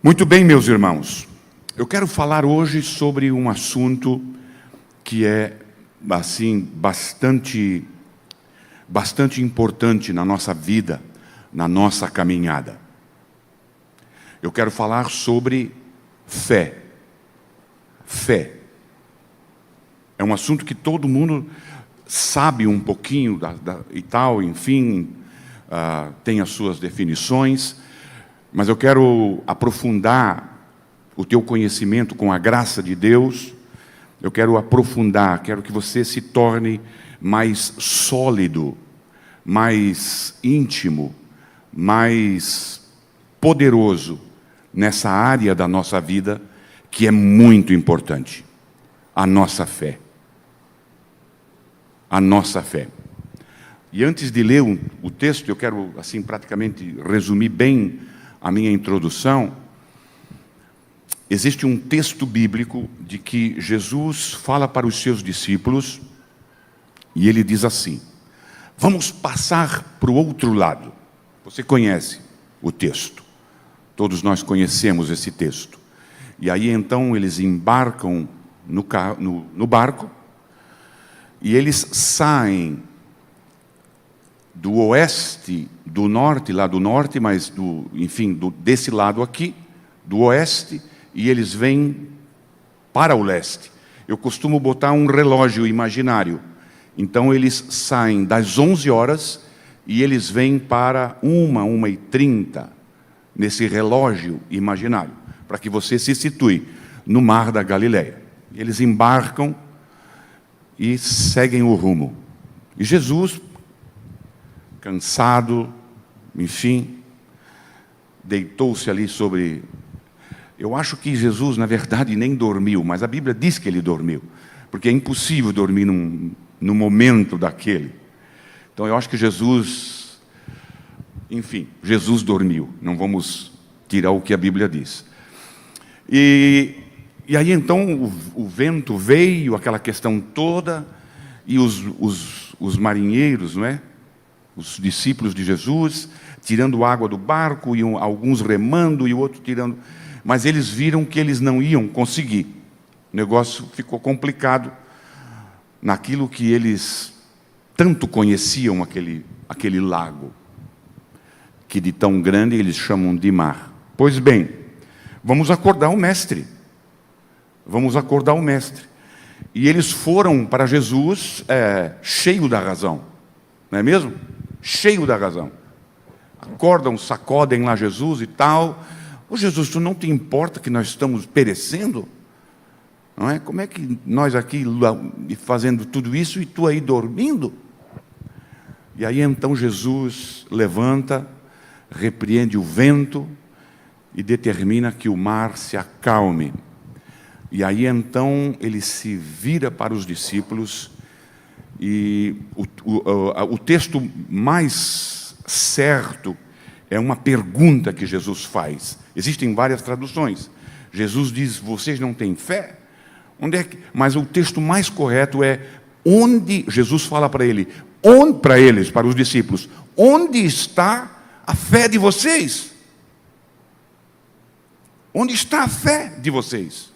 Muito bem, meus irmãos. Eu quero falar hoje sobre um assunto que é, assim, bastante importante na nossa vida, na nossa caminhada. Eu quero falar sobre fé. Fé. É um assunto que todo mundo sabe um pouquinho e tal, enfim, tem as suas definições, mas eu quero aprofundar o teu conhecimento com a graça de Deus. Eu quero aprofundar, quero que você se torne mais sólido, mais íntimo, mais poderoso nessa área da nossa vida que é muito importante, a nossa fé. A nossa fé. E antes de ler o texto, eu quero, assim, praticamente resumir bem a minha introdução. Existe um texto bíblico de que Jesus fala para os seus discípulos e ele diz assim: vamos passar para o outro lado. Você conhece o texto. Todos nós conhecemos esse texto. E aí então eles embarcam no barco e eles saem do oeste, do norte, lá do norte, mas desse lado aqui, do oeste, e eles vêm para o leste. Eu costumo botar um relógio imaginário. Então eles saem das 11 horas e eles vêm para 1h30, nesse relógio imaginário, para que você se situe no mar da Galileia. Eles embarcam e seguem o rumo. E Jesus, cansado, enfim, deitou-se ali sobre... Eu acho que Jesus, na verdade, nem dormiu, mas a Bíblia diz que ele dormiu, porque é impossível dormir num momento daquele. Então eu acho que Jesus, enfim, Jesus dormiu. Não vamos tirar o que a Bíblia diz. E aí então o vento veio, aquela questão toda, e os marinheiros, não é? Os discípulos de Jesus, tirando água do barco, e alguns remando e o outro tirando. Mas eles viram que eles não iam conseguir. O negócio ficou complicado naquilo que eles tanto conheciam, aquele lago, que de tão grande eles chamam de mar. Pois bem, vamos acordar o mestre. Vamos acordar o mestre. E eles foram para Jesus cheio da razão. Não é mesmo? Cheio da razão. Acordam, sacodem lá Jesus e tal. Ô Jesus, tu não te importa que nós estamos perecendo? Não é? Como é que nós aqui fazendo tudo isso e tu aí dormindo? E aí então Jesus levanta, repreende o vento e determina que o mar se acalme. E aí então ele se vira para os discípulos e o texto mais certo é uma pergunta que Jesus faz. Existem várias traduções. Jesus diz: vocês não têm fé? Onde é que... Mas o texto mais correto é onde Jesus fala para para os discípulos, onde está a fé de vocês? Onde está a fé de vocês?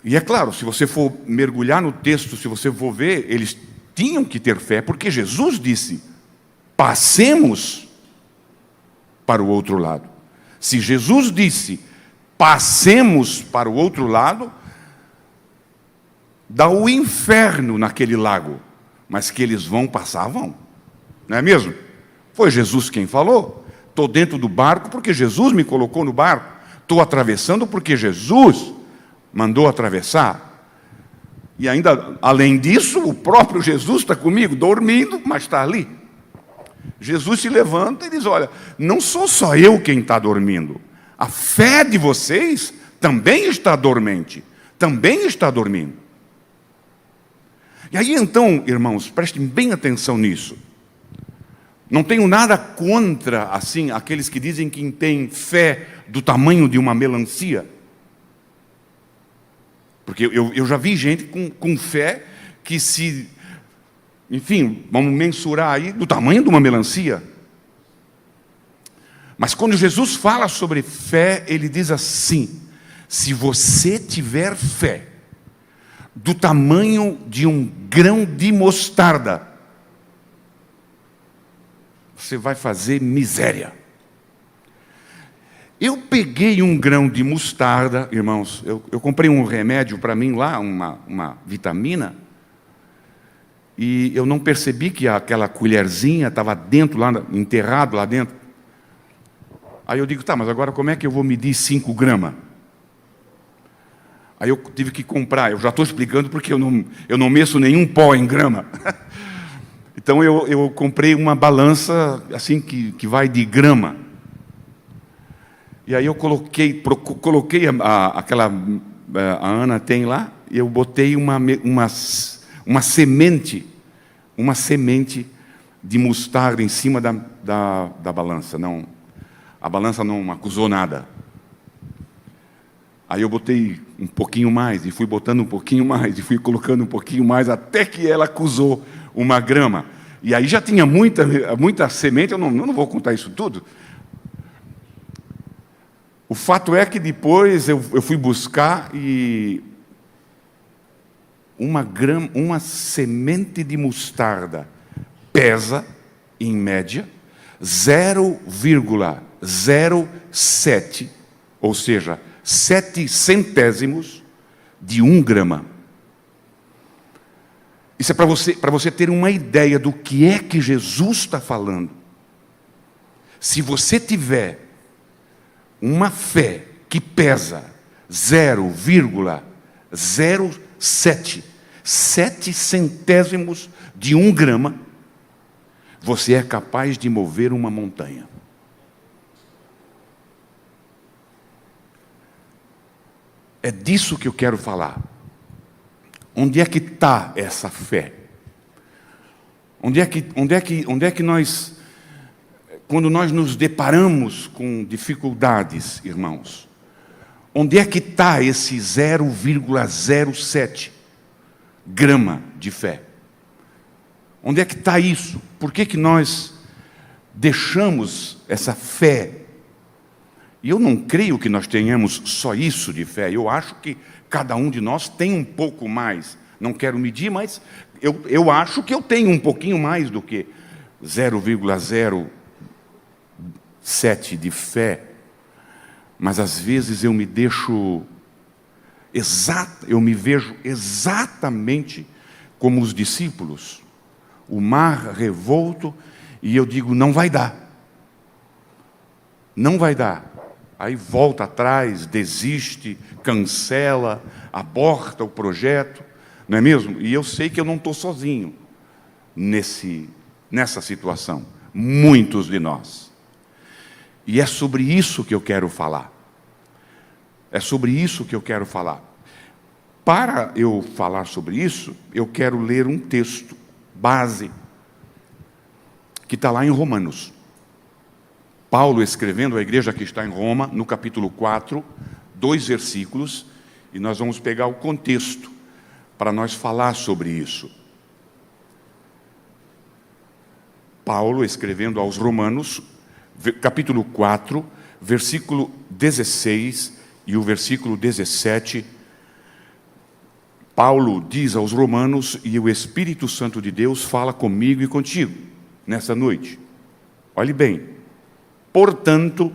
E é claro, se você for mergulhar no texto, se você for ver, eles tinham que ter fé, porque Jesus disse: passemos para o outro lado. Se Jesus disse: passemos para o outro lado, dá o inferno naquele lago, mas que eles vão passar, vão. Não é mesmo? Foi Jesus quem falou. Estou dentro do barco porque Jesus me colocou no barco. Estou atravessando porque Jesus mandou atravessar. E ainda, além disso, o próprio Jesus está comigo, dormindo, mas está ali. Jesus se levanta e diz: olha, não sou só eu quem está dormindo. A fé de vocês também está dormente, também está dormindo. E aí então, irmãos, prestem bem atenção nisso. Não tenho nada contra, assim, aqueles que dizem que têm fé do tamanho de uma melancia. Porque eu já vi gente com fé que se... Enfim, vamos mensurar aí do tamanho de uma melancia. Mas quando Jesus fala sobre fé, ele diz assim: se você tiver fé do tamanho de um grão de mostarda, você vai fazer miséria. Eu peguei um grão de mostarda, irmãos, eu comprei um remédio para mim lá, uma vitamina, e eu não percebi que aquela colherzinha estava dentro, lá, enterrado lá dentro. Aí eu digo, tá, mas agora como é que eu vou medir 5 gramas? Aí eu tive que comprar, eu já estou explicando porque eu não meço nenhum pó em grama. Então eu comprei uma balança assim que vai de grama. E aí eu coloquei a Ana tem lá, e eu botei uma semente de mostarda em cima da balança. Não, a balança não acusou nada. Aí eu botei um pouquinho mais, e fui botando um pouquinho mais, e fui colocando um pouquinho mais, até que ela acusou 1 grama. E aí já tinha muita semente, eu não vou contar isso tudo. O fato é que depois eu fui buscar e uma semente de mostarda pesa, em média, 0,07, ou seja, 7 centésimos de 1 grama. Isso é para você ter uma ideia do que é que Jesus está falando. Se você tiver uma fé que pesa 0,07, 7 centésimos de 1 grama, você é capaz de mover uma montanha. É disso que eu quero falar. Onde é que está essa fé? Onde é que nós, quando nós nos deparamos com dificuldades, irmãos, onde é que está esse 0,07 grama de fé? Onde é que está isso? Por que nós deixamos essa fé? E eu não creio que nós tenhamos só isso de fé. Eu acho que cada um de nós tem um pouco mais. Não quero medir, mas eu acho que eu tenho um pouquinho mais do que 0,07 de fé. Mas às vezes eu me vejo exatamente como os discípulos. O mar revolto, e eu digo, não vai dar. Não vai dar. Aí volta atrás, desiste, cancela, aborta o projeto, não é mesmo? E eu sei que eu não estou sozinho nessa situação. Muitos de nós. E é sobre isso que eu quero falar. É sobre isso que eu quero falar. Para eu falar sobre isso, eu quero ler um texto base que está lá em Romanos. Paulo escrevendo à igreja que está em Roma, no capítulo 4, 2 versículos, e nós vamos pegar o contexto para nós falar sobre isso. Paulo escrevendo aos Romanos, capítulo 4, versículo 16 e o versículo 17, Paulo diz aos Romanos, e o Espírito Santo de Deus fala comigo e contigo, nessa noite. Olhe bem. Portanto,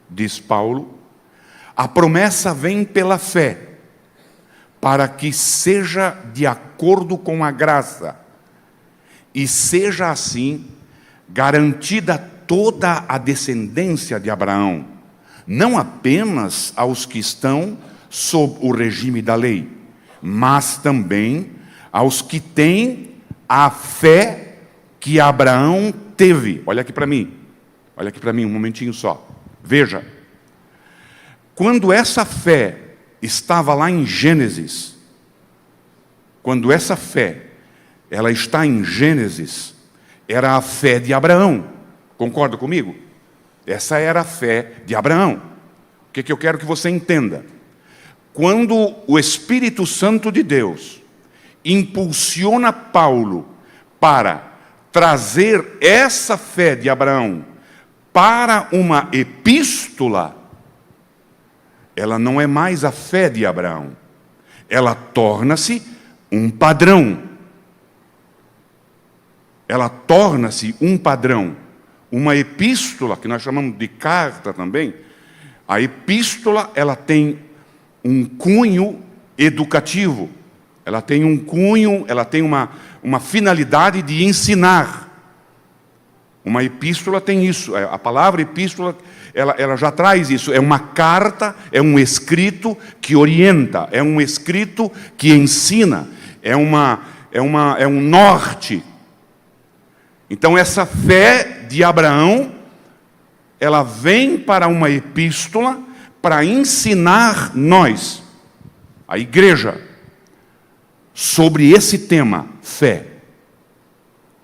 diz Paulo, a promessa vem pela fé, para que seja de acordo com a graça, e seja assim garantida toda a descendência de Abraão, não apenas aos que estão sob o regime da lei, mas também aos que têm a fé que Abraão teve. Olha aqui para mim. Olha aqui para mim, um momentinho só. Veja. Quando essa fé estava lá em Gênesis, quando essa fé, ela está em Gênesis, era a fé de Abraão. Concorda comigo? Essa era a fé de Abraão. O que eu quero que você entenda? Quando o Espírito Santo de Deus impulsiona Paulo para trazer essa fé de Abraão para uma epístola, ela não é mais a fé de Abraão. Ela torna-se um padrão. Ela torna-se um padrão. Uma epístola, que nós chamamos de carta também, a epístola, ela tem um cunho educativo. Ela tem um cunho, ela tem uma finalidade de ensinar. Uma epístola tem isso. A palavra epístola, ela já traz isso. É uma carta, é um escrito que orienta, é um escrito que ensina, é um norte. Então, essa fé de Abraão, ela vem para uma epístola para ensinar nós, a igreja, sobre esse tema, fé.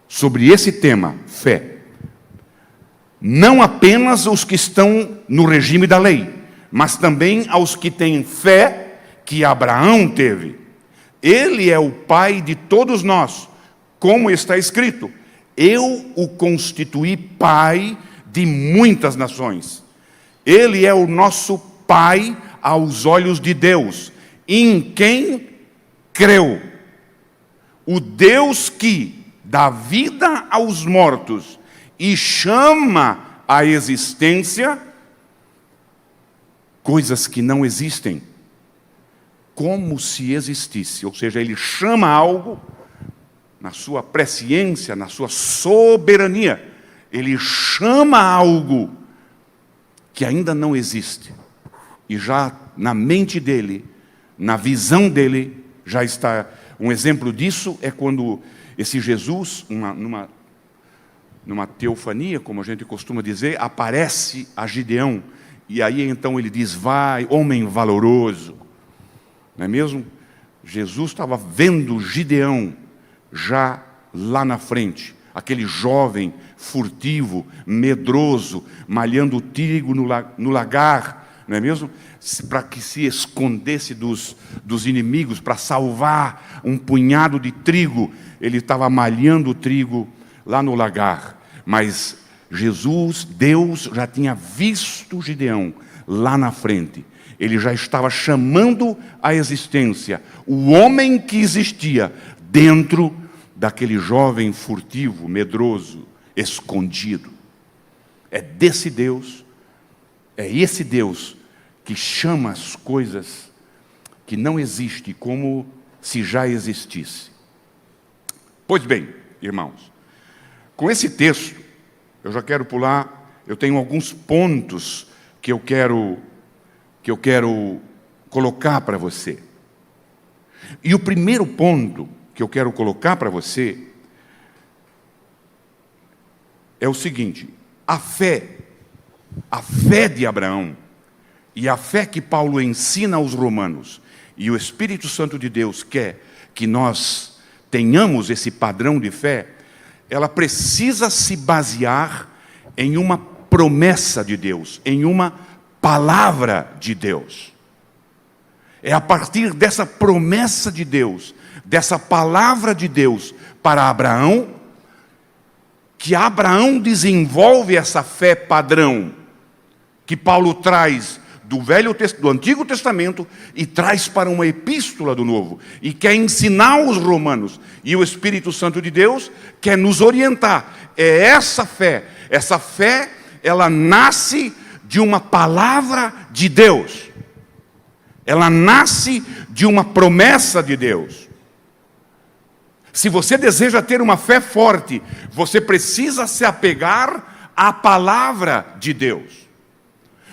Sobre esse tema, fé. Não apenas os que estão no regime da lei, mas também aos que têm fé que Abraão teve. Ele é o pai de todos nós, como está escrito: eu o constituí pai de muitas nações. Ele é o nosso pai aos olhos de Deus, em quem creu. O Deus que dá vida aos mortos e chama à existência coisas que não existem, como se existisse. Ou seja, ele chama algo na sua presciência, na sua soberania. Ele chama algo que ainda não existe. E já na mente dele, na visão dele, já está. Um exemplo disso é quando esse Jesus, numa teofania, como a gente costuma dizer, aparece a Gideão. E aí então ele diz: vai, homem valoroso. Não é mesmo? Jesus estava vendo Gideão já lá na frente. Aquele jovem furtivo, medroso, malhando trigo no lagar, não é mesmo? Para que se escondesse dos inimigos, para salvar um punhado de trigo. Ele estava malhando o trigo lá no lagar. Mas Jesus, Deus, já tinha visto Gideão lá na frente. Ele já estava chamando à existência o homem que existia dentro daquele jovem furtivo, medroso, escondido. É desse Deus, é esse Deus que chama as coisas que não existem como se já existisse. Pois bem, irmãos, com esse texto, eu já quero pular, eu tenho alguns pontos que eu quero colocar para você. E o primeiro ponto que eu quero colocar para você é o seguinte: a fé de Abraão e a fé que Paulo ensina aos romanos, e o Espírito Santo de Deus quer que nós tenhamos esse padrão de fé, ela precisa se basear em uma promessa de Deus, em uma palavra de Deus. É a partir dessa promessa de Deus, dessa palavra de Deus para Abraão, que Abraão desenvolve essa fé padrão, que Paulo traz do Antigo Testamento e traz para uma epístola do Novo, e quer ensinar os romanos, e o Espírito Santo de Deus quer nos orientar. É essa fé, ela nasce de uma palavra de Deus, ela nasce de uma promessa de Deus. Se você deseja ter uma fé forte, você precisa se apegar à palavra de Deus.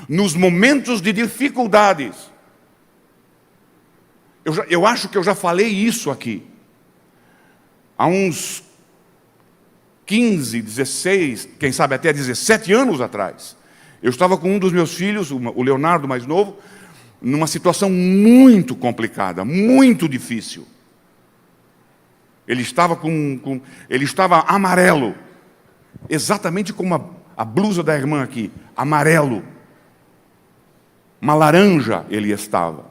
Nos momentos de dificuldades, eu acho que eu já falei isso aqui, há uns 15, 16, quem sabe até 17 anos atrás, eu estava com um dos meus filhos, o Leonardo mais novo, numa situação muito complicada, muito difícil. Ele estava ele estava amarelo, exatamente como a blusa da irmã aqui, amarelo. Uma laranja ele estava.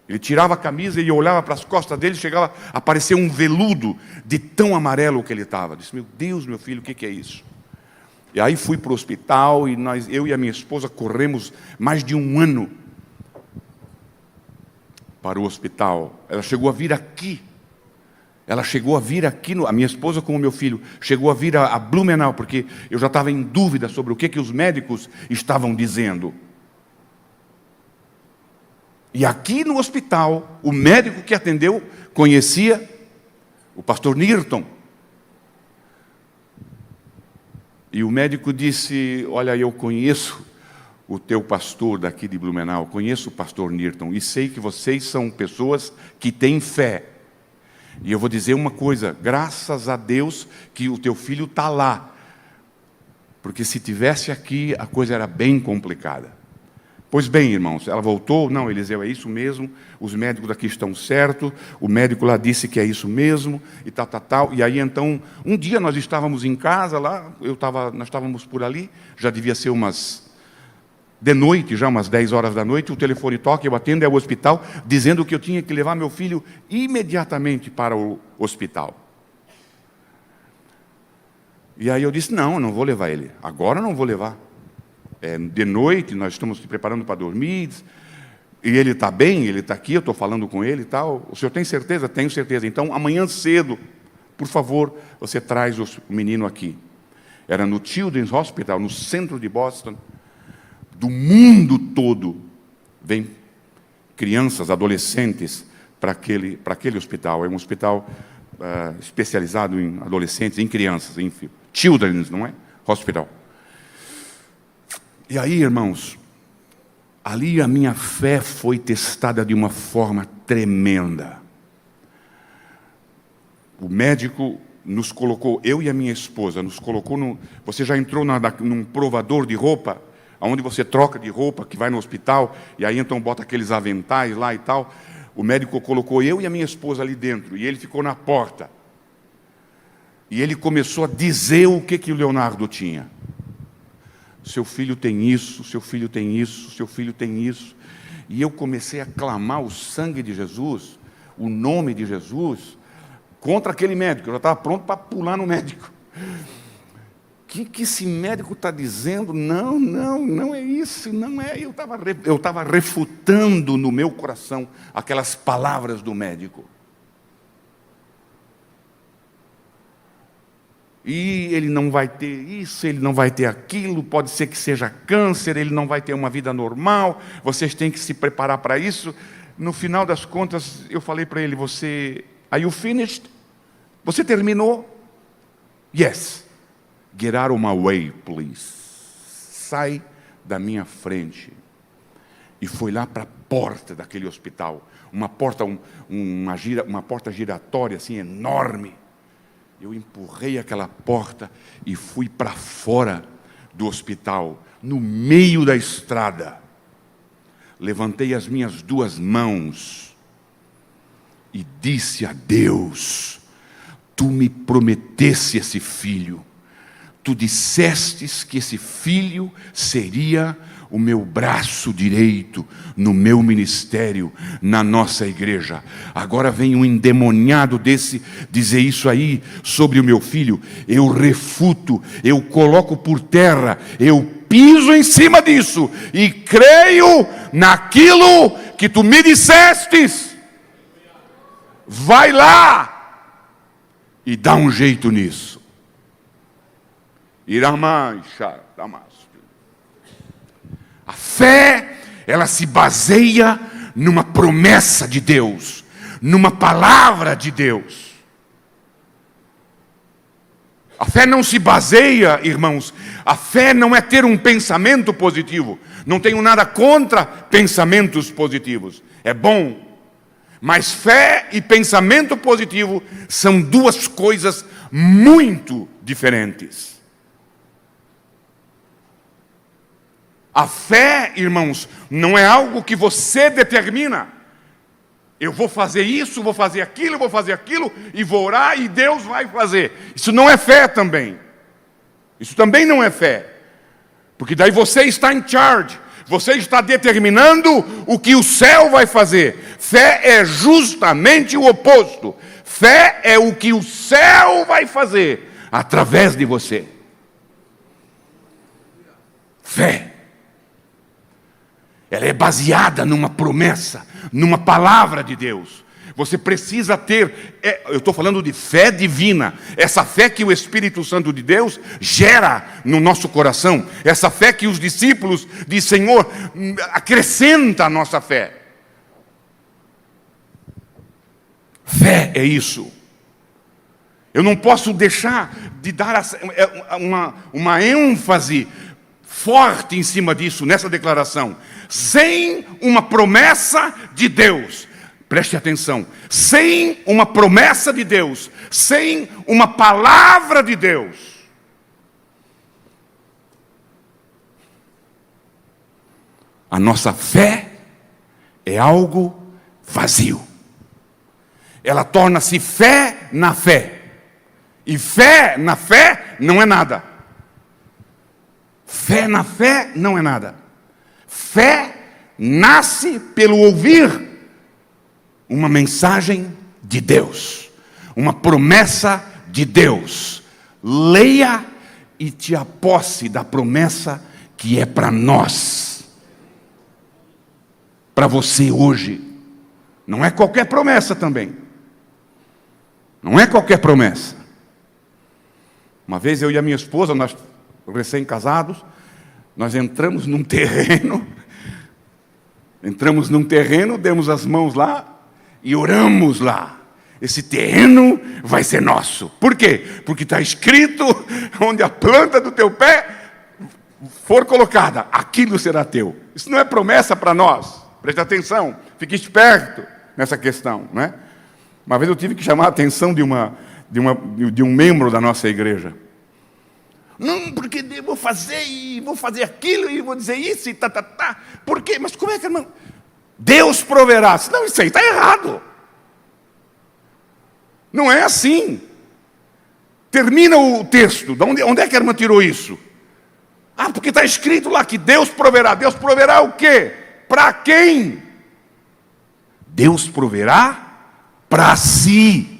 Ele tirava a camisa e olhava para as costas dele, chegava a aparecer um veludo de tão amarelo que ele estava. Disse: meu Deus, meu filho, o que é isso? E aí fui para o hospital e eu e a minha esposa corremos mais de um ano para o hospital. Ela chegou a vir aqui. A minha esposa com o meu filho, chegou a vir a Blumenau, porque eu já estava em dúvida sobre o que os médicos estavam dizendo. E aqui no hospital, o médico que atendeu conhecia o pastor Nirton. E o médico disse: olha, eu conheço o teu pastor daqui de Blumenau, conheço o pastor Nirton, e sei que vocês são pessoas que têm fé. E eu vou dizer uma coisa, graças a Deus que o teu filho está lá. Porque se tivesse aqui, a coisa era bem complicada. Pois bem, irmãos, ela voltou, não, Eliseu, é isso mesmo, os médicos daqui estão certos, o médico lá disse que é isso mesmo, e tal. E aí, então, um dia nós estávamos em casa lá, nós estávamos por ali, já devia ser de noite, já umas 10 horas da noite, o telefone toca, eu atendo, é o hospital, dizendo que eu tinha que levar meu filho imediatamente para o hospital. E aí eu disse, não vou levar ele, agora não vou levar. De noite, nós estamos se preparando para dormir, e ele está bem, ele está aqui, eu estou falando com ele e tal. O senhor tem certeza? Tenho certeza. Então, amanhã cedo, por favor, você traz o menino aqui. Era no Children's Hospital, no centro de Boston. Do mundo todo, vem crianças, adolescentes, para aquele hospital. É um hospital especializado em adolescentes, em crianças, enfim. Children's, não é? Hospital. E aí, irmãos, ali a minha fé foi testada de uma forma tremenda. O médico nos colocou, eu e a minha esposa, nos colocou você já entrou num provador de roupa, onde você troca de roupa, que vai no hospital, e aí então bota aqueles aventais lá e tal. O médico colocou eu e a minha esposa ali dentro, e ele ficou na porta. E ele começou a dizer o que o Leonardo tinha. Seu filho tem isso, seu filho tem isso, seu filho tem isso. E eu comecei a clamar o sangue de Jesus, o nome de Jesus, contra aquele médico. Eu já estava pronto para pular no médico. O que esse médico está dizendo? Não é isso, não é. Eu estava refutando no meu coração aquelas palavras do médico. E ele não vai ter isso, ele não vai ter aquilo, pode ser que seja câncer, ele não vai ter uma vida normal, vocês têm que se preparar para isso. No final das contas, eu falei para ele, are you finished? Você terminou? Yes. Get out of my way, please. Sai da minha frente. E foi lá para a porta daquele hospital, uma porta giratória assim enorme. Eu empurrei aquela porta e fui para fora do hospital, no meio da estrada. Levantei as minhas 2 mãos e disse a Deus: Tu me prometesse esse filho. Tu dissestes que esse filho seria o meu braço direito no meu ministério, na nossa igreja. Agora vem um endemoniado desse dizer isso aí sobre o meu filho. Eu refuto, eu coloco por terra, eu piso em cima disso e creio naquilo que tu me dissestes. Vai lá e dá um jeito nisso. Iramancha, Damasco. A fé, ela se baseia numa promessa de Deus, numa palavra de Deus. A fé não se baseia, irmãos, a fé não é ter um pensamento positivo. Não tenho nada contra pensamentos positivos, é bom. Mas fé e pensamento positivo são 2 coisas muito diferentes. A fé, irmãos, não é algo que você determina. Eu vou fazer isso, vou fazer aquilo, e vou orar e Deus vai fazer. Isso não é fé também. Isso também não é fé. Porque daí você está em charge. Você está determinando o que o céu vai fazer. Fé é justamente o oposto. Fé é o que o céu vai fazer através de você. fé. Ela é baseada numa promessa, numa palavra de Deus. Você precisa ter, eu estou falando de fé divina, essa fé que o Espírito Santo de Deus gera no nosso coração, essa fé que os discípulos dizem, Senhor, acrescenta a nossa fé. Fé é isso. Eu não posso deixar de dar uma ênfase forte em cima disso, nessa declaração. Sem uma promessa de Deus, preste atenção, sem uma promessa de Deus, sem uma palavra de Deus, a nossa fé é algo vazio. Ela torna-se fé na fé. E fé na fé não é nada. Fé na fé não é nada. Fé nasce pelo ouvir uma mensagem de Deus, uma promessa de Deus. Leia e te aposse da promessa que é para nós, para você hoje. Não é qualquer promessa também. Não é qualquer promessa. Uma vez eu e a minha esposa, nós recém-casados, nós entramos num terreno, demos as mãos lá e oramos lá. Esse terreno vai ser nosso. Por quê? Porque está escrito, onde a planta do teu pé for colocada, aquilo será teu. Isso não é promessa para nós. Preste atenção, fique esperto nessa questão, não é? Uma vez eu tive que chamar a atenção de um membro da nossa igreja. Não, porque eu vou fazer aquilo, e vou dizer isso, e tá. Por quê? Mas como é que, irmão? Deus proverá. Não, isso aí está errado. Não é assim. Termina o texto. Onde é que a irmã tirou isso? Ah, porque está escrito lá que Deus proverá. Deus proverá o quê? Para quem? Deus proverá para si.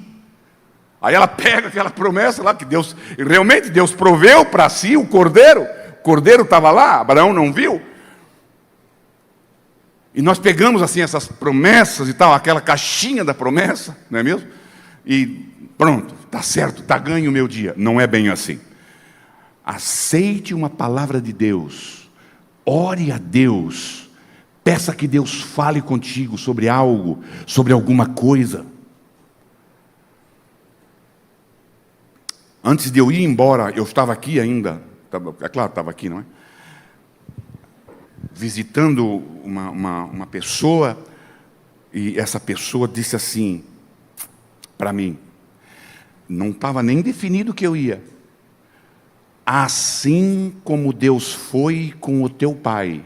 Aí ela pega aquela promessa lá que realmente Deus proveu para si o cordeiro. O cordeiro estava lá, Abraão não viu. E nós pegamos assim essas promessas e tal, aquela caixinha da promessa, não é mesmo? E pronto, está certo, está ganho o meu dia. Não é bem assim. Aceite uma palavra de Deus, ore a Deus, peça que Deus fale contigo sobre algo, sobre alguma coisa. Antes de eu ir embora, eu estava aqui ainda, é claro, estava aqui, não é? Visitando uma pessoa, e essa pessoa disse assim para mim, não estava nem definido que eu ia. Assim como Deus foi com o teu pai,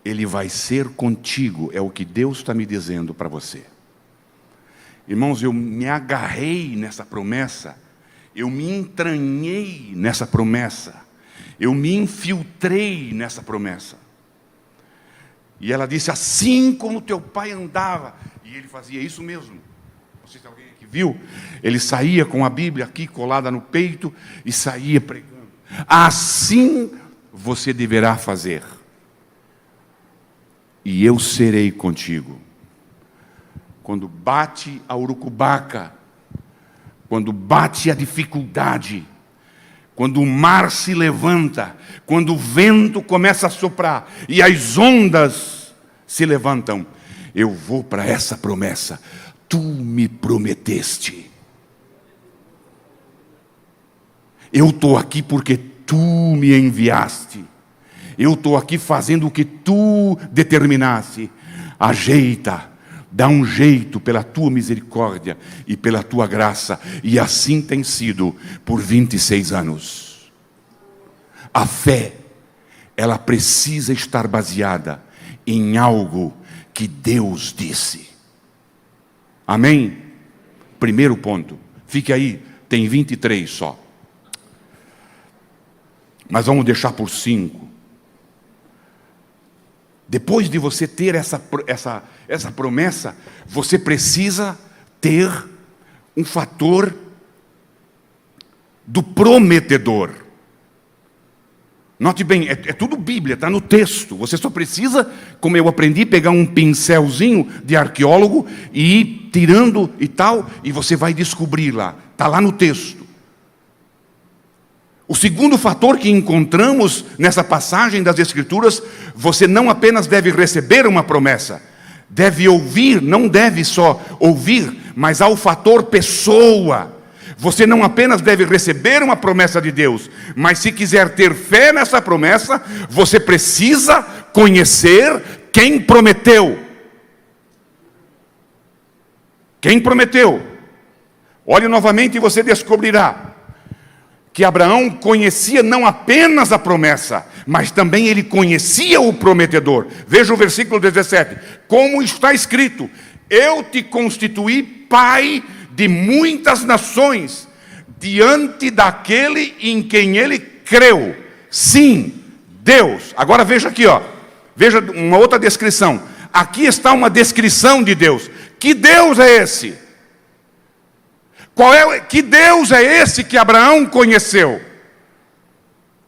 Ele vai ser contigo, é o que Deus está me dizendo para você. Irmãos, eu me agarrei nessa promessa, eu me entranhei nessa promessa, eu me infiltrei nessa promessa. E ela disse, assim como teu pai andava, e ele fazia isso mesmo. Não sei se alguém aqui viu, ele saía com a Bíblia aqui colada no peito e saía pregando. Assim você deverá fazer. E eu serei contigo. Quando bate a urucubaca, quando bate a dificuldade, quando o mar se levanta, quando o vento começa a soprar e as ondas se levantam, eu vou para essa promessa. Tu me prometeste. Eu estou aqui porque tu me enviaste. Eu estou aqui fazendo o que tu determinaste. Ajeita. Dá um jeito pela tua misericórdia e pela tua graça. E assim tem sido por 26 anos. A fé, ela precisa estar baseada em algo que Deus disse. Amém? Primeiro ponto. Fique aí, tem 23 só. Mas vamos deixar por 5. Depois de você ter essa promessa, você precisa ter um fator do prometedor. Note bem, é tudo Bíblia, está no texto. Você só precisa, como eu aprendi, pegar um pincelzinho de arqueólogo e ir tirando e tal, e você vai descobrir lá. Está lá no texto. O segundo fator que encontramos nessa passagem das Escrituras, você não apenas deve receber uma promessa, deve ouvir, não deve só ouvir, mas há o fator pessoa. Você não apenas deve receber uma promessa de Deus, mas se quiser ter fé nessa promessa, você precisa conhecer quem prometeu. Quem prometeu? Olhe novamente e você descobrirá que Abraão conhecia não apenas a promessa, mas também ele conhecia o prometedor. Veja o versículo 17. Como está escrito: eu te constituí pai de muitas nações, diante daquele em quem ele creu. Sim, Deus. Agora veja aqui, ó. Veja uma outra descrição. Aqui está uma descrição de Deus. Que Deus é esse? Que Deus é esse que Abraão conheceu?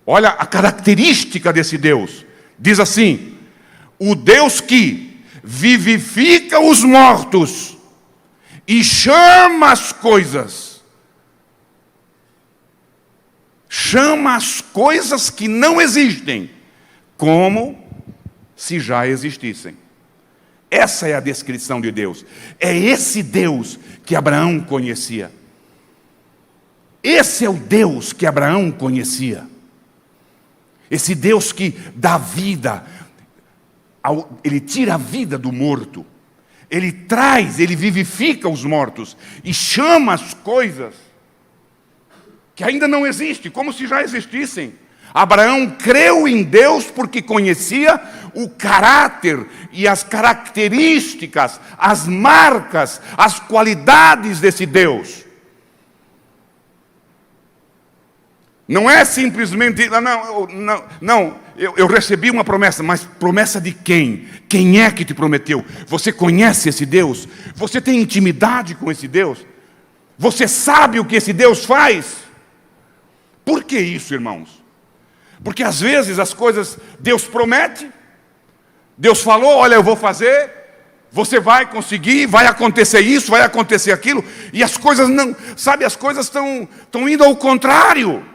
Olha a característica desse Deus. Diz assim: o Deus que vivifica os mortos e chama as coisas. Chama as coisas que não existem como se já existissem. Essa é a descrição de Deus. É esse Deus que Abraão conhecia. Esse é o Deus que Abraão conhecia. Esse Deus que dá vida, ele tira a vida do morto. Ele traz, ele vivifica os mortos e chama as coisas que ainda não existem, como se já existissem. Abraão creu em Deus porque conhecia o caráter e as características, as marcas, as qualidades desse Deus. Não é simplesmente, eu recebi uma promessa, mas promessa de quem? Quem é que te prometeu? Você conhece esse Deus? Você tem intimidade com esse Deus? Você sabe o que esse Deus faz? Por que isso, irmãos? Porque às vezes as coisas, Deus promete, Deus falou, olha, eu vou fazer, você vai conseguir, vai acontecer isso, vai acontecer aquilo, e as coisas não, sabe, as coisas estão indo ao contrário.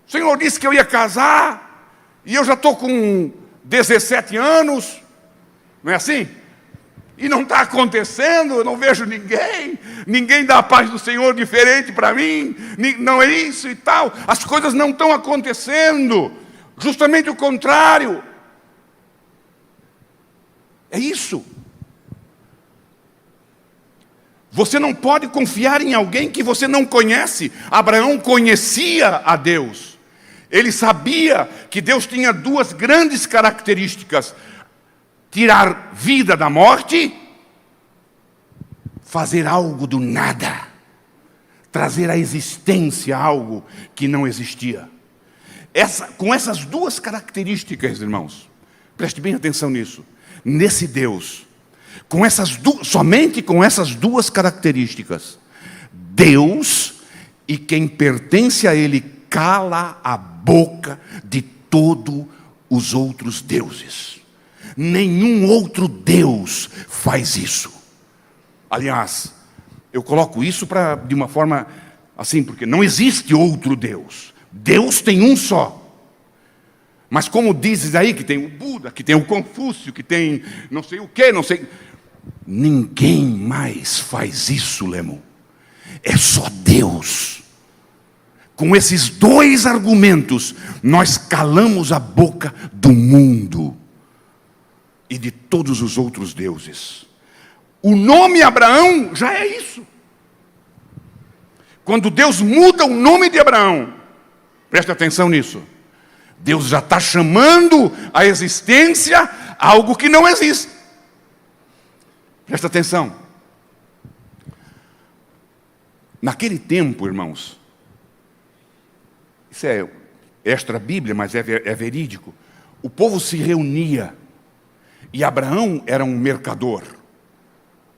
O Senhor disse que eu ia casar, e eu já estou com 17 anos, não é assim? E não está acontecendo, eu não vejo ninguém dá a paz do Senhor diferente para mim, não é isso e tal. As coisas não estão acontecendo, justamente o contrário. É isso. Você não pode confiar em alguém que você não conhece. Abraão conhecia a Deus. Ele sabia que Deus tinha duas grandes características: tirar vida da morte, fazer algo do nada, trazer à existência algo que não existia. Com essas duas características, irmãos, preste bem atenção nisso. Nesse Deus, somente com essas duas características, Deus e quem pertence a Ele cala a boca de todos os outros deuses. Nenhum outro Deus faz isso. Aliás, eu coloco isso de uma forma assim, porque não existe outro Deus. Deus tem um só. Mas como dizes aí, que tem o Buda, que tem o Confúcio, que tem não sei o quê, não sei. Ninguém mais faz isso, Lemo. É só Deus. Com esses dois argumentos, nós calamos a boca do mundo e de todos os outros deuses. O nome Abraão já é isso. Quando Deus muda o nome de Abraão, preste atenção nisso, Deus já está chamando à existência algo que não existe. Presta atenção. Naquele tempo, irmãos, isso é extra Bíblia, mas é verídico, o povo se reunia e Abraão era um mercador.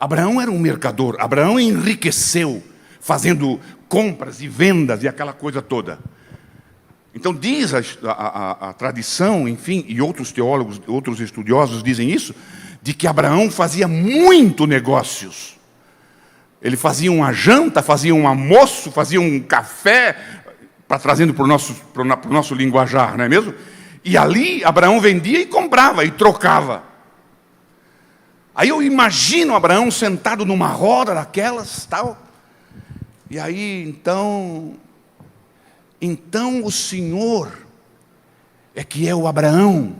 Abraão enriqueceu fazendo compras e vendas e aquela coisa toda. Então diz a tradição, enfim, e outros teólogos, outros estudiosos dizem isso, de que Abraão fazia muito negócios. Ele fazia uma janta, fazia um almoço, fazia um café, trazendo para o nosso linguajar, não é mesmo? E ali Abraão vendia e comprava e trocava. Aí eu imagino Abraão sentado numa roda daquelas, tal. E aí então o Senhor é que é o Abraão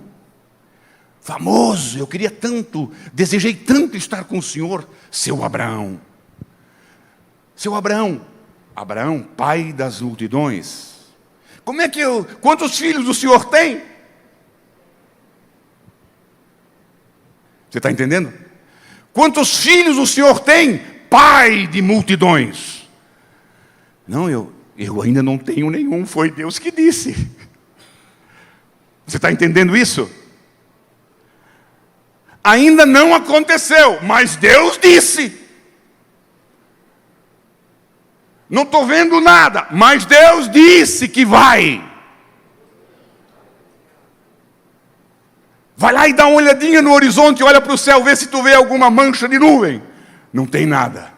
famoso. Eu queria tanto, desejei tanto estar com o Senhor, seu Abraão. Seu Abraão, Abraão, pai das multidões. Quantos filhos o Senhor tem? Você está entendendo? Quantos filhos o Senhor tem? Pai de multidões. Não, eu ainda não tenho nenhum, foi Deus que disse. Você está entendendo isso? Ainda não aconteceu, mas Deus disse. Não estou vendo nada, mas Deus disse que vai. Vai lá e dá uma olhadinha no horizonte, olha para o céu, vê se tu vê alguma mancha de nuvem. Não tem nada.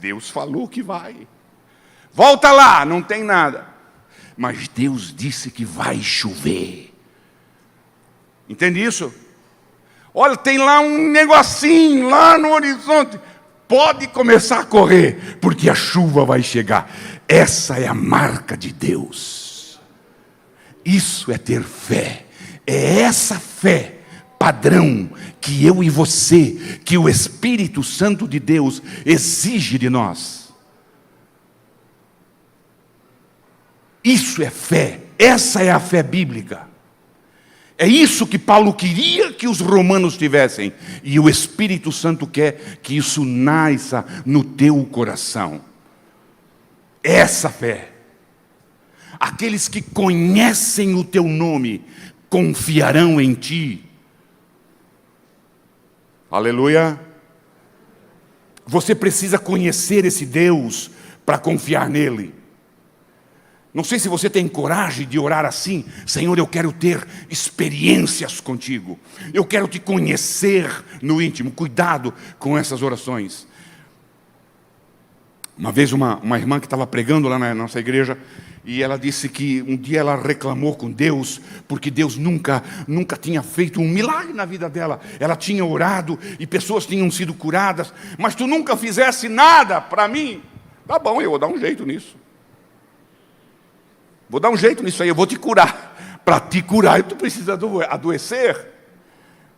Deus falou que vai. Volta lá, não tem nada. Mas Deus disse que vai chover. Entende isso? Olha, tem lá um negocinho lá no horizonte. Pode começar a correr, porque a chuva vai chegar. Essa é a marca de Deus. Isso é ter fé. É essa fé padrão que eu e você, que o Espírito Santo de Deus exige de nós. Isso é fé. Essa é a fé bíblica. É isso que Paulo queria que os romanos tivessem. E o Espírito Santo quer que isso nasça no teu coração. Essa fé. Aqueles que conhecem o teu nome confiarão em ti. Aleluia. Você precisa conhecer esse Deus para confiar nele. Não sei se você tem coragem de orar assim. Senhor, eu quero ter experiências contigo. Eu quero te conhecer no íntimo. Cuidado com essas orações. Uma vez uma irmã que estava pregando lá na nossa igreja, e ela disse que um dia ela reclamou com Deus, porque Deus nunca tinha feito um milagre na vida dela. Ela tinha orado e pessoas tinham sido curadas, mas tu nunca fizesse nada para mim. Tá bom, eu vou dar um jeito nisso. Vou dar um jeito nisso aí, eu vou te curar. Para te curar, tu precisa adoecer.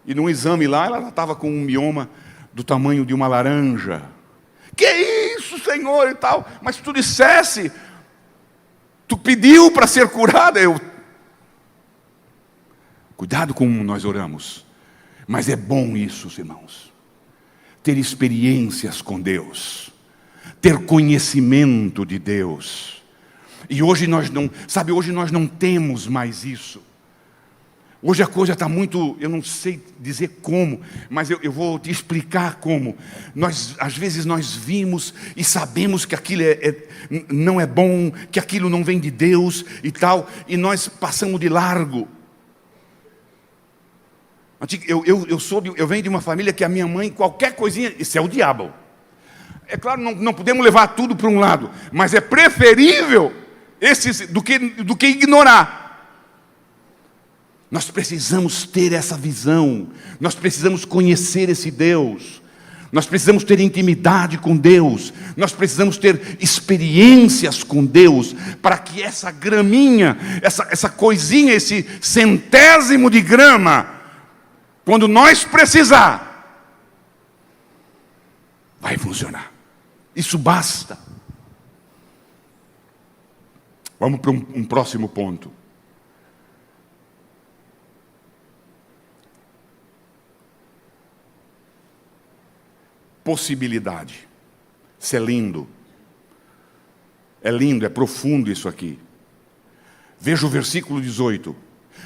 E num exame lá, ela estava com um mioma do tamanho de uma laranja. Que isso, Senhor, e tal. Mas se tu dissesse, tu pediu para ser curada, Cuidado como nós oramos. Mas é bom isso, irmãos. Ter experiências com Deus. Ter conhecimento de Deus. E hoje nós não temos mais isso. Hoje a coisa está muito, eu não sei dizer como, mas eu vou te explicar como. Às vezes nós vimos e sabemos que aquilo não é bom, que aquilo não vem de Deus e tal, e nós passamos de largo. Eu venho de uma família que a minha mãe, qualquer coisinha, isso é o diabo. É claro, não podemos levar tudo para um lado, mas é preferível do que ignorar. Nós precisamos ter essa visão, nós precisamos conhecer esse Deus, nós precisamos ter intimidade com Deus, nós precisamos ter experiências com Deus, para que essa graminha, essa coisinha, esse centésimo de grama, quando nós precisar, vai funcionar. Isso basta. Vamos para um próximo ponto. Possibilidade. Isso é lindo. É lindo, é profundo isso aqui. Veja o versículo 18.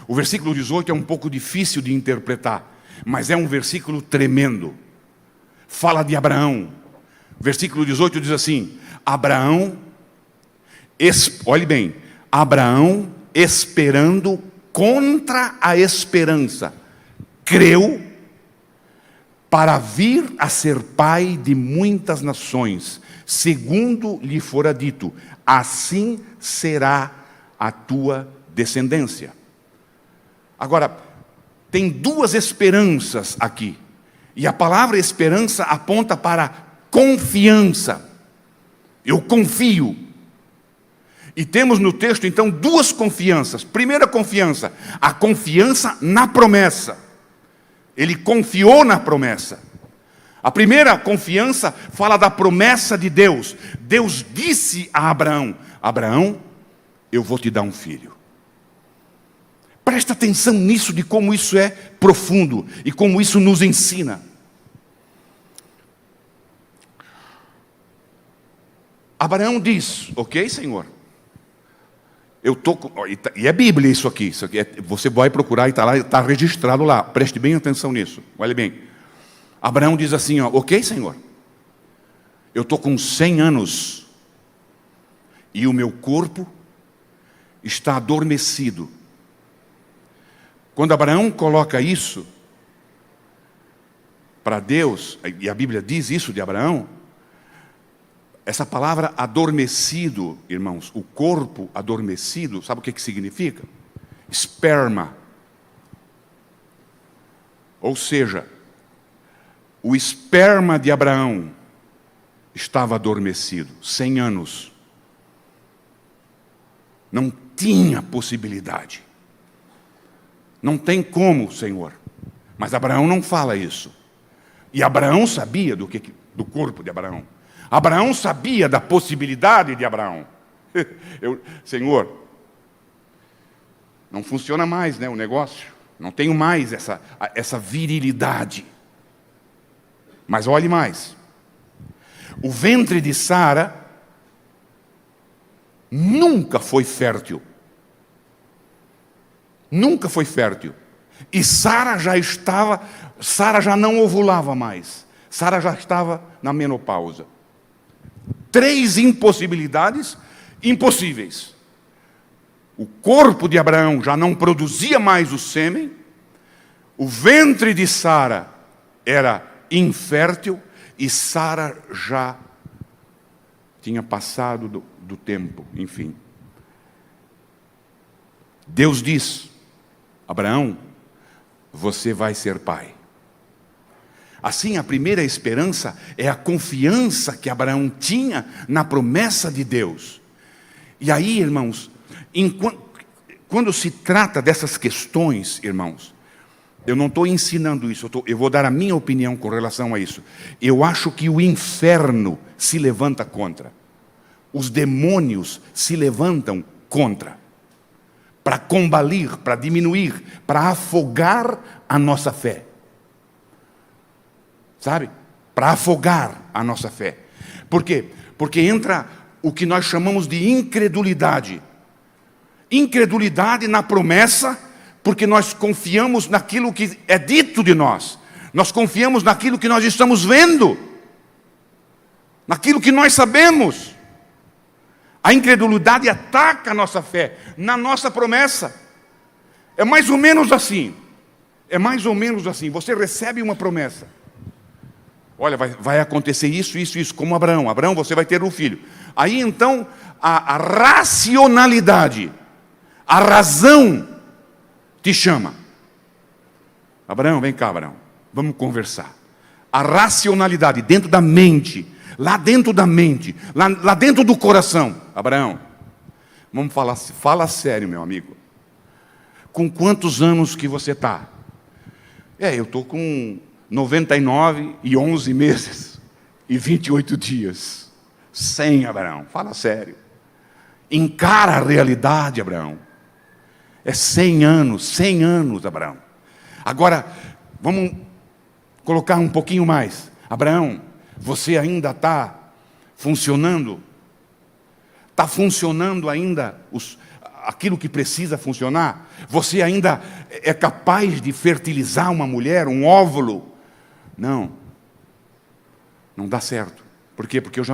O versículo 18 é um pouco difícil de interpretar, mas é um versículo tremendo. Fala de Abraão. Versículo 18 diz assim: olhe bem, Abraão esperando contra a esperança, creu para vir a ser pai de muitas nações, segundo lhe fora dito, assim será a tua descendência. Agora, tem duas esperanças aqui. E a palavra esperança aponta para confiança. Eu confio. E temos no texto, então, duas confianças. Primeira confiança, a confiança na promessa. Ele confiou na promessa. A primeira confiança fala da promessa de Deus. Deus disse a Abraão: Abraão, eu vou te dar um filho. Presta atenção nisso, de como isso é profundo e como isso nos ensina. Abraão diz: ok, Senhor, eu estou... E é Bíblia isso aqui você vai procurar e está lá, está registrado lá. Preste bem atenção nisso, olha bem. Abraão diz assim, ok, Senhor, eu estou com 100 anos e o meu corpo está adormecido. Quando Abraão coloca isso para Deus, e a Bíblia diz isso de Abraão, essa palavra adormecido, irmãos, o corpo adormecido, sabe o que significa? Esperma. Ou seja, o esperma de Abraão estava adormecido, 100 anos. Não tinha possibilidade. Não tem como, Senhor. Mas Abraão não fala isso. E Abraão sabia do corpo de Abraão. Abraão sabia da possibilidade de Abraão. Senhor, não funciona mais, né, o negócio. Não tenho mais essa virilidade. Mas olhe mais. O ventre de Sara nunca foi fértil. Nunca foi fértil. E Sara já não ovulava mais. Sara já estava na menopausa. 3 impossibilidades impossíveis. O corpo de Abraão já não produzia mais o sêmen. O ventre de Sara era infértil. E Sara já tinha passado do tempo, enfim. Deus diz: Abraão, você vai ser pai. Assim, a primeira esperança é a confiança que Abraão tinha na promessa de Deus. E aí, irmãos, quando se trata dessas questões, irmãos, eu não estou ensinando isso, eu vou dar a minha opinião com relação a isso. Eu acho que o inferno se levanta contra. Os demônios se levantam contra. Para combalir, para diminuir, para afogar a nossa fé. Sabe? Para afogar a nossa fé. Por quê? Porque entra o que nós chamamos de incredulidade. Incredulidade na promessa, porque nós confiamos naquilo que é dito de nós. Nós confiamos naquilo que nós estamos vendo. Naquilo que nós sabemos. A incredulidade ataca a nossa fé, na nossa promessa. É mais ou menos assim. É mais ou menos assim. Você recebe uma promessa. Olha, vai acontecer isso, como Abraão. Abraão, você vai ter um filho. Aí então, a racionalidade, a razão te chama. Abraão, vem cá, Abraão. Vamos conversar. A racionalidade dentro da mente, lá dentro da mente, lá dentro do coração. Abraão, vamos falar, fala sério, meu amigo. Com quantos anos que você está? Eu estou com 99 e 11 meses e 28 dias. 100, Abraão, fala sério. Encara a realidade, Abraão. É 100 anos, Abraão. Agora, vamos colocar um pouquinho mais. Abraão, você ainda está funcionando? Está funcionando ainda aquilo que precisa funcionar? Você ainda é capaz de fertilizar uma mulher, um óvulo? Não dá certo. Por quê? Porque o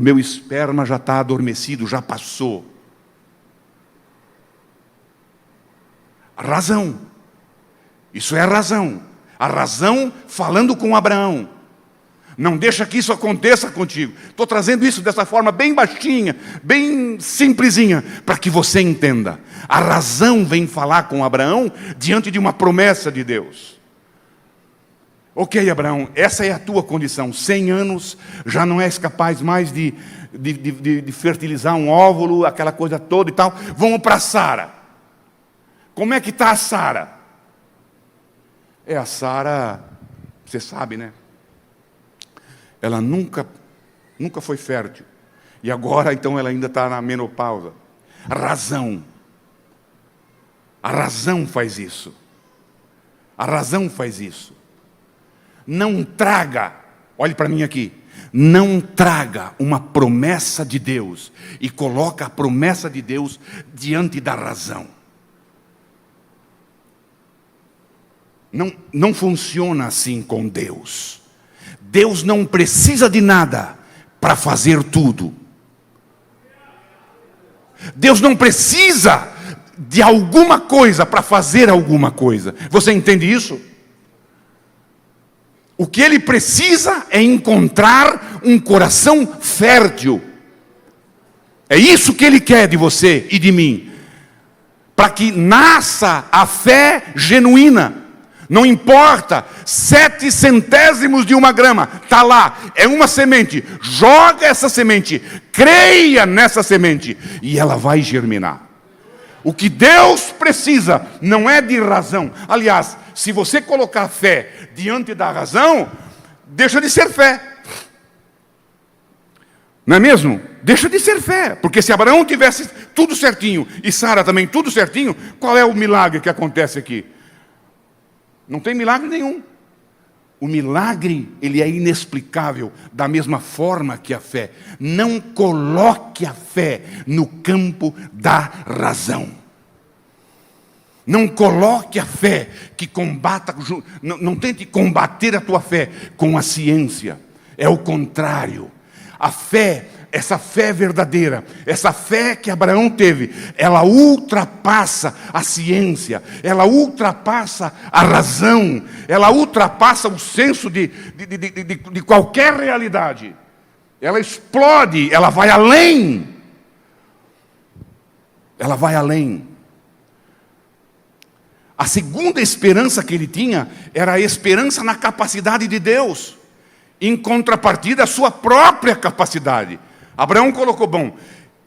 meu esperma já está adormecido, já passou. A razão. Isso é a razão. A razão falando com Abraão. Não deixa que isso aconteça contigo. Estou trazendo isso dessa forma bem baixinha, bem simplesinha, para que você entenda. A razão vem falar com Abraão diante de uma promessa de Deus. Ok, Abraão, essa é a tua condição. 100 anos, já não és capaz mais de fertilizar um óvulo, aquela coisa toda e tal. Vamos para Sara. Como é que está a Sara? A Sara, você sabe, né? Ela nunca foi fértil. E agora, então, ela ainda está na menopausa. A razão faz isso. A razão faz isso. Não traga, olhe para mim aqui, não traga uma promessa de Deus e coloca a promessa de Deus diante da razão. Não funciona assim com Deus. Deus não precisa de nada para fazer tudo. Deus não precisa de alguma coisa para fazer alguma coisa. Você entende isso? O que Ele precisa é encontrar um coração fértil. É isso que Ele quer de você e de mim. Para que nasça a fé genuína. Não importa, 7 centésimos de uma grama, está lá, é uma semente, joga essa semente, creia nessa semente, e ela vai germinar. O que Deus precisa não é de razão. Aliás, se você colocar fé diante da razão, deixa de ser fé. Não é mesmo? Deixa de ser fé, porque se Abraão tivesse tudo certinho, e Sara também tudo certinho, qual é o milagre que acontece aqui? Não tem milagre nenhum. O milagre, ele é inexplicável, da mesma forma que a fé. Não coloque a fé no campo da razão. Não coloque a fé que combata, não tente combater a tua fé com a ciência. É o contrário. A fé, essa fé verdadeira, essa fé que Abraão teve, ela ultrapassa a ciência, ela ultrapassa a razão, ela ultrapassa o senso de qualquer realidade. Ela explode, ela vai além. Ela vai além. A segunda esperança que ele tinha era a esperança na capacidade de Deus, em contrapartida à sua própria capacidade. Abraão colocou, bom,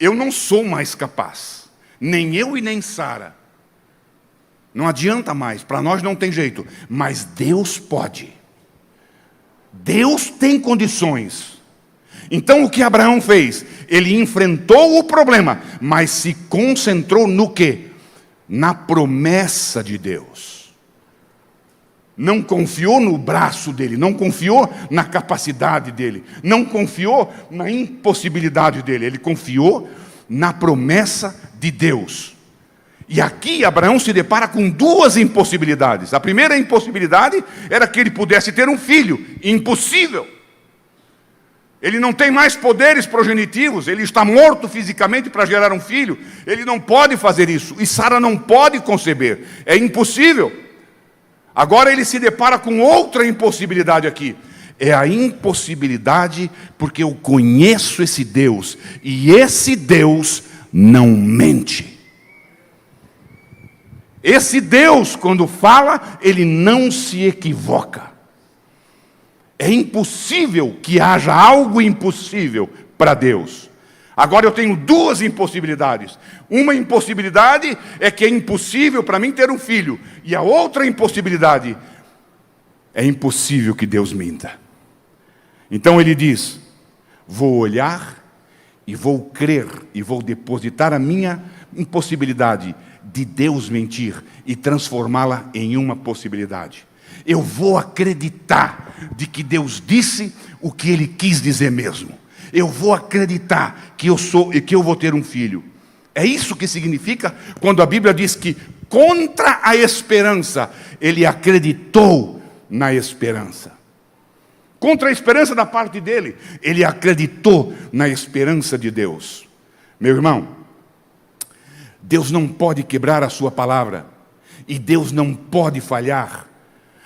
eu não sou mais capaz, nem eu e nem Sara. Não adianta mais, para nós não tem jeito, mas Deus pode. Deus tem condições. Então o que Abraão fez? Ele enfrentou o problema, mas se concentrou no quê? Na promessa de Deus. Não confiou no braço dele, não confiou na capacidade dele, não confiou na impossibilidade dele, ele confiou na promessa de Deus. E aqui Abraão se depara com 2 impossibilidades. A primeira impossibilidade era que ele pudesse ter um filho. Impossível. Ele não tem mais poderes progenitivos, ele está morto fisicamente para gerar um filho. Ele não pode fazer isso, e Sara não pode conceber. É impossível. Agora ele se depara com outra impossibilidade aqui. É a impossibilidade porque eu conheço esse Deus. E esse Deus não mente. Esse Deus, quando fala, ele não se equivoca. É impossível que haja algo impossível para Deus. Agora eu tenho 2 impossibilidades. Uma impossibilidade é que é impossível para mim ter um filho. E a outra impossibilidade é impossível que Deus minta. Então ele diz, vou olhar e vou crer e vou depositar a minha impossibilidade de Deus mentir e transformá-la em uma possibilidade. Eu vou acreditar de que Deus disse o que Ele quis dizer mesmo. Eu vou acreditar que eu vou ter um filho. É isso que significa quando a Bíblia diz que contra a esperança, ele acreditou na esperança. Contra a esperança da parte dele, ele acreditou na esperança de Deus. Meu irmão, Deus não pode quebrar a sua palavra. E Deus não pode falhar.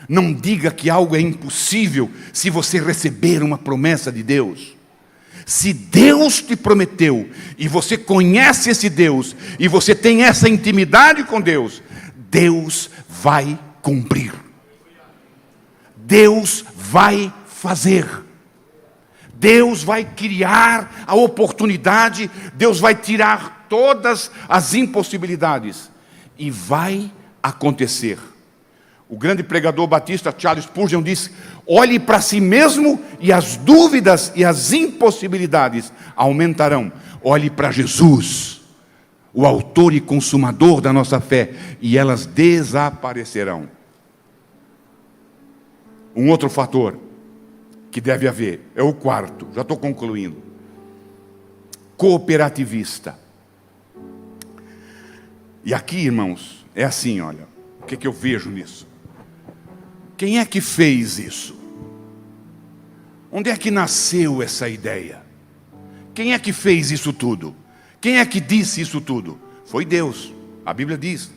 Não diga que algo é impossível se você receber uma promessa de Deus. Se Deus te prometeu, e você conhece esse Deus, e você tem essa intimidade com Deus, Deus vai cumprir. Deus vai fazer. Deus vai criar a oportunidade, Deus vai tirar todas as impossibilidades. E vai acontecer. O grande pregador batista Charles Spurgeon disse: olhe para si mesmo e as dúvidas e as impossibilidades aumentarão. Olhe para Jesus, o autor e consumador da nossa fé, e elas desaparecerão. Um outro fator que deve haver, é o quarto, já estou concluindo. Cooperativista. E aqui, irmãos, é assim, olha, o que eu vejo nisso? Quem é que fez isso? Onde é que nasceu essa ideia? Quem é que fez isso tudo? Quem é que disse isso tudo? Foi Deus. A Bíblia diz,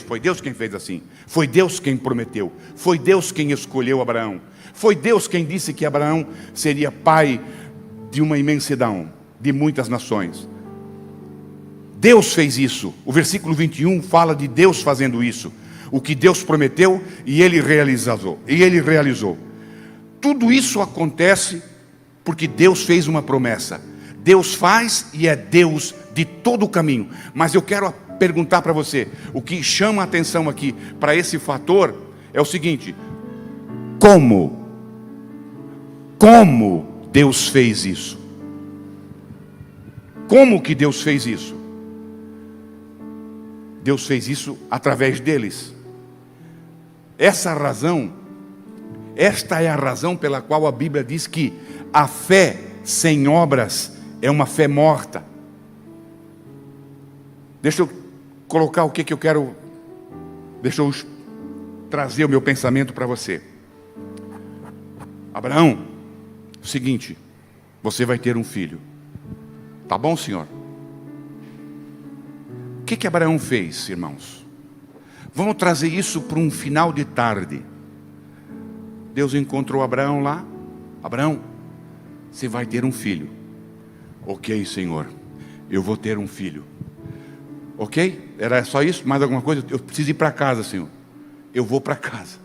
foi Deus quem fez assim. Foi Deus quem prometeu. Foi Deus quem escolheu Abraão. Foi Deus quem disse que Abraão seria pai de uma imensidão, de muitas nações. Deus fez isso. O versículo 21 fala de Deus fazendo isso. O que Deus prometeu e Ele realizou. Tudo isso acontece porque Deus fez uma promessa. Deus faz e é Deus de todo o caminho. Mas eu quero perguntar para você, o que chama a atenção aqui para esse fator é o seguinte: como Deus fez isso? Como que Deus fez isso? Deus fez isso através deles. Esta é a razão pela qual a Bíblia diz que a fé sem obras é uma fé morta. Deixa eu colocar o que eu quero, deixa eu trazer o meu pensamento para você. Abraão, o seguinte, você vai ter um filho. Tá bom, Senhor? O que Abraão fez, irmãos? Vamos trazer isso para um final de tarde. Deus encontrou Abraão lá. Abraão, você vai ter um filho. Ok, Senhor, eu vou ter um filho. Ok? Era só isso? Mais alguma coisa? Eu preciso ir para casa, Senhor. Eu vou para casa.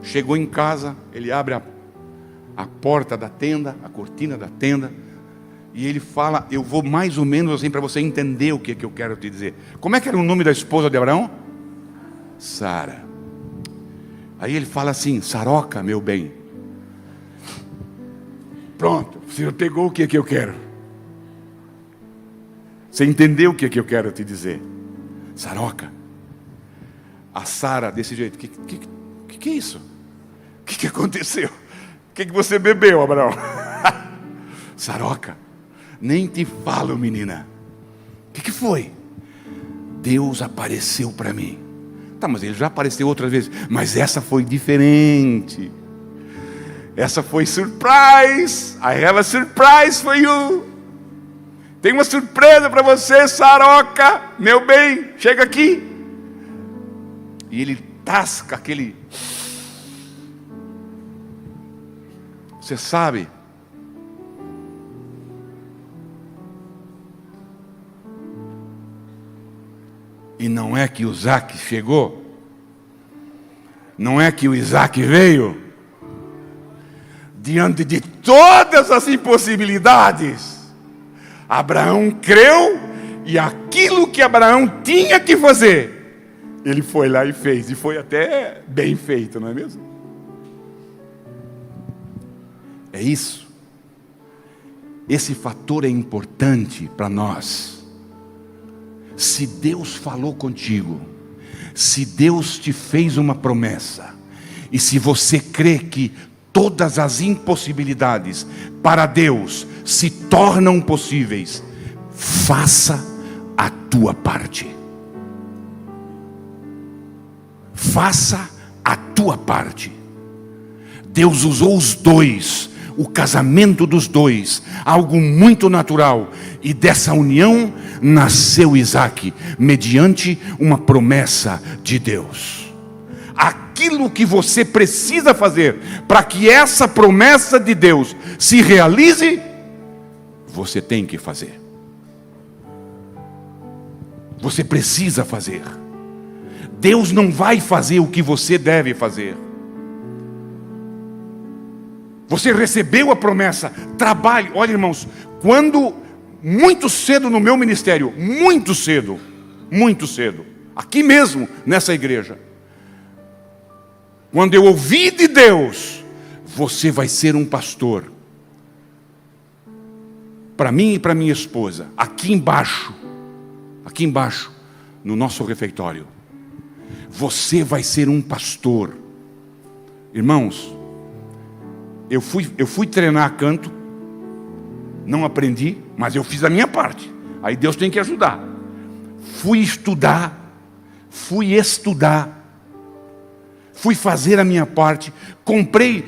Chegou em casa, ele abre a porta da tenda, a cortina da tenda, e ele fala, eu vou mais ou menos assim para você entender o que eu quero te dizer. Como é que era o nome da esposa de Abraão? Sara. Aí ele fala assim: Saroca, meu bem. Pronto, o Senhor pegou o que eu quero. Você entendeu o que eu quero te dizer? Saroca. A Sara desse jeito. Que é isso? O que aconteceu? O que você bebeu, Abraão? Saroca. Nem te falo, menina. O que foi? Deus apareceu para mim. Tá, mas ele já apareceu outras vezes. Mas essa foi diferente. Essa foi surprise. I have a surprise for you. Tem uma surpresa para você, Saroca, meu bem. Chega aqui. E ele tasca aquele. Você sabe? E não é que o Isaac chegou? Não é que o Isaac veio? Diante de todas as impossibilidades, Abraão creu, e aquilo que Abraão tinha que fazer, ele foi lá e fez, e foi até bem feito, não é mesmo? É isso. Esse fator é importante para nós. Se Deus falou contigo, se Deus te fez uma promessa, e se você crê que todas as impossibilidades para Deus se tornam possíveis, faça a tua parte. Faça a tua parte. Deus usou os dois, o casamento dos dois, algo muito natural. E dessa união nasceu Isaac, mediante uma promessa de Deus. Aquilo que você precisa fazer para que essa promessa de Deus se realize, você tem que fazer. Você precisa fazer. Deus não vai fazer o que você deve fazer. Você recebeu a promessa, trabalhe. Olha, irmãos, quando muito cedo no meu ministério, muito cedo, aqui mesmo nessa igreja, quando eu ouvi de Deus, você vai ser um pastor, para mim e para minha esposa, aqui embaixo, no nosso refeitório, você vai ser um pastor. Irmãos, eu fui treinar canto, não aprendi, mas eu fiz a minha parte. Aí Deus tem que ajudar. Fui estudar, fui fazer a minha parte. Comprei,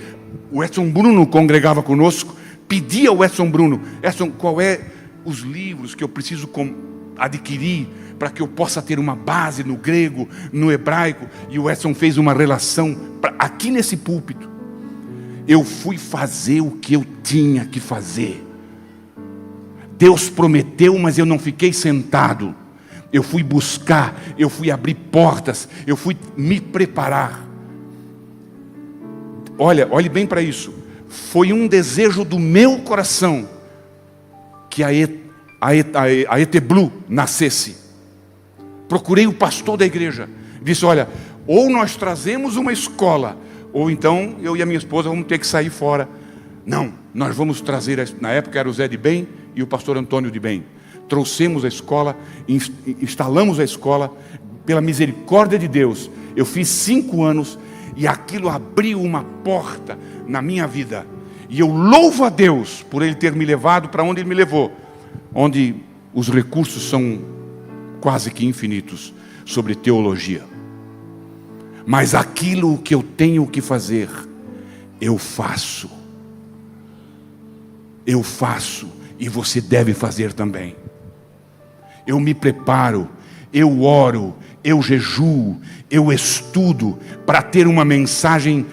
o Edson Bruno congregava conosco, pedi ao Edson Bruno: Edson, qual é os livros que eu preciso adquirir para que eu possa ter uma base no grego, no hebraico? E o Edson fez uma relação aqui nesse púlpito. Eu fui fazer o que eu tinha que fazer. Deus prometeu, mas eu não fiquei sentado. Eu fui buscar, eu fui abrir portas, eu fui me preparar. Olhe bem para isso. Foi um desejo do meu coração que a ETBlu nascesse. Procurei o pastor da igreja. Disse: olha, ou nós trazemos uma escola, ou então eu e a minha esposa vamos ter que sair fora. Não, nós vamos trazer, na época era o Zé de Bem e o pastor Antônio de Bem. Trouxemos a escola, instalamos a escola, pela misericórdia de Deus. Eu fiz 5 anos e aquilo abriu uma porta na minha vida. E eu louvo a Deus por Ele ter me levado para onde Ele me levou, onde os recursos são quase que infinitos sobre teologia. Mas aquilo que eu tenho que fazer, eu faço. Eu faço, e você deve fazer também. Eu me preparo, eu oro, eu jejuo, eu estudo para ter uma mensagem,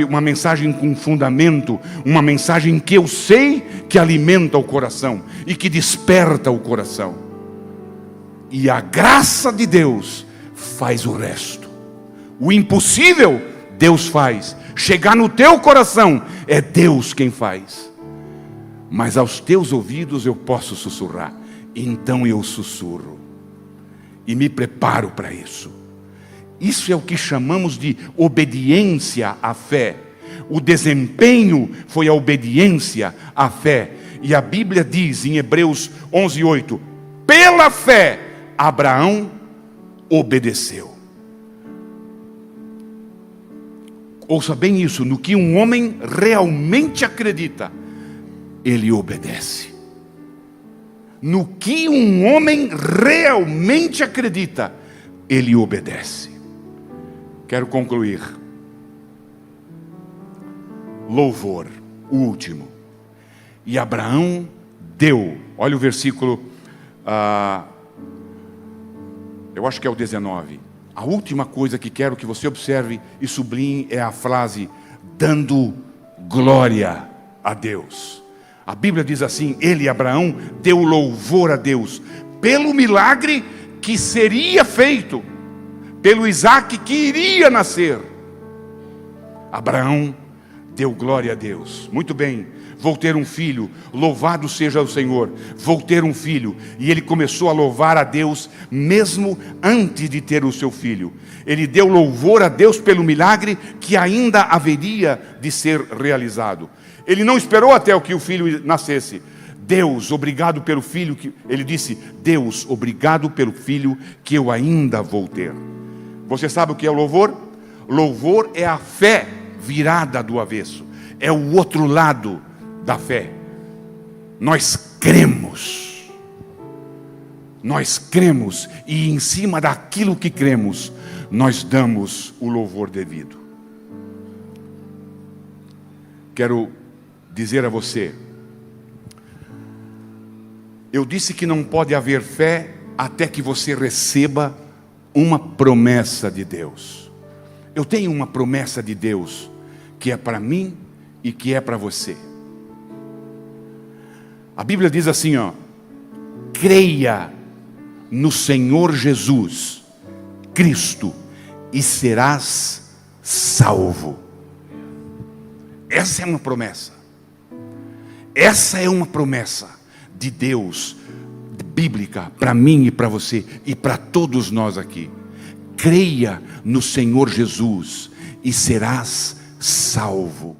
uma mensagem com fundamento, uma mensagem que eu sei que alimenta o coração e que desperta o coração. E a graça de Deus faz o resto. O impossível, Deus faz. Chegar no teu coração, é Deus quem faz. Mas aos teus ouvidos eu posso sussurrar. Então eu sussurro. E me preparo para isso. Isso é o que chamamos de obediência à fé. O desempenho foi a obediência à fé. E a Bíblia diz em Hebreus 11:8: pela fé, Abraão obedeceu. Ouça bem isso: no que um homem realmente acredita, ele obedece. No que um homem realmente acredita, ele obedece. Quero concluir. Louvor, o último. E Abraão deu, olha o versículo, eu acho que é o 19. A última coisa que quero que você observe e sublinhe é a frase: dando glória a Deus. A Bíblia diz assim: ele, Abraão, deu louvor a Deus pelo milagre que seria feito, pelo Isaac que iria nascer. Abraão deu glória a Deus. Muito bem, vou ter um filho, louvado seja o Senhor, vou ter um filho. E ele começou a louvar a Deus mesmo antes de ter o seu filho. Ele deu louvor a Deus pelo milagre que ainda haveria de ser realizado. Ele não esperou até que o filho nascesse. Deus, obrigado pelo filho que... Ele disse: Deus, obrigado pelo filho que eu ainda vou ter. Você sabe o que é o louvor? Louvor é a fé virada do avesso. É o outro lado da fé. Nós cremos. Nós cremos. E em cima daquilo que cremos, nós damos o louvor devido. Quero dizer a você: eu disse que não pode haver fé até que você receba uma promessa de Deus. Eu tenho uma promessa de Deus que é para mim e que é para você. A Bíblia diz assim, ó: creia no Senhor Jesus Cristo e serás salvo. Essa é uma promessa. Essa é uma promessa de Deus, bíblica, para mim e para você e para todos nós aqui. Creia no Senhor Jesus e serás salvo.